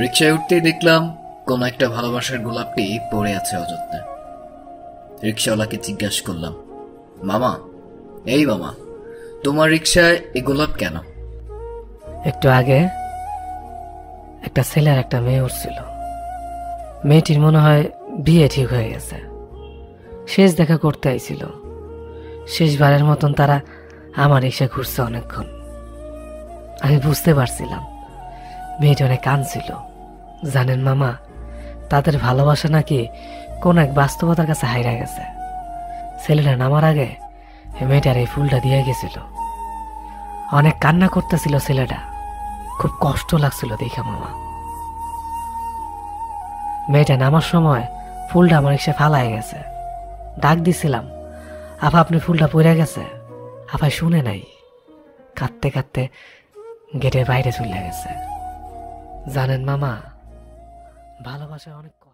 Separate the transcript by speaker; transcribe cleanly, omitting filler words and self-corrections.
Speaker 1: রিকশায় উঠতেই দেখলাম কোন একটা ভালোবাসার গোলাপটি পড়ে আছে অযত্নে। রিকশাওয়ালাকে জিজ্ঞাসা করলাম, মামা, এই মামা, তোমার রিকশায় এই গোলাপ কেন?
Speaker 2: একটু আগে একটা ছেলে আর একটা মেয়ে উঠছিল। মেয়েটির মনে হয় বিয়ে ঠিক হয়ে গেছে। শেষ দেখা করতে আইছিল। শেষবারের মতন তারা আমার রিকশা ঘুরছে অনেকক্ষণ। আমি বুঝতে পারছিলাম মেয়েটি অনেক কাঁদছিল। জানেন মামা, তাদের ভালোবাসা নাকি কোন এক বাস্তবতার কাছে হাইরা গেছে। ছেলেটা নামার আগে মেয়েটার এই ফুলটা দিয়ে গেছিল। অনেক কান্না করতেছিল ছেলেটা, খুব কষ্ট লাগছিল দেখা মামা। মেয়েটা নামার সময় ফুলটা আমার রিকশা ফালাই গেছে। ডাক দিছিলাম, আপা আপনি ফুলটা পড়ে গেছে। আপা শুনে নাই, কাঁদতে কাঁদতে গেটের বাইরে চলে গেছে। জানেন মামা, ভালোবাসা অনেক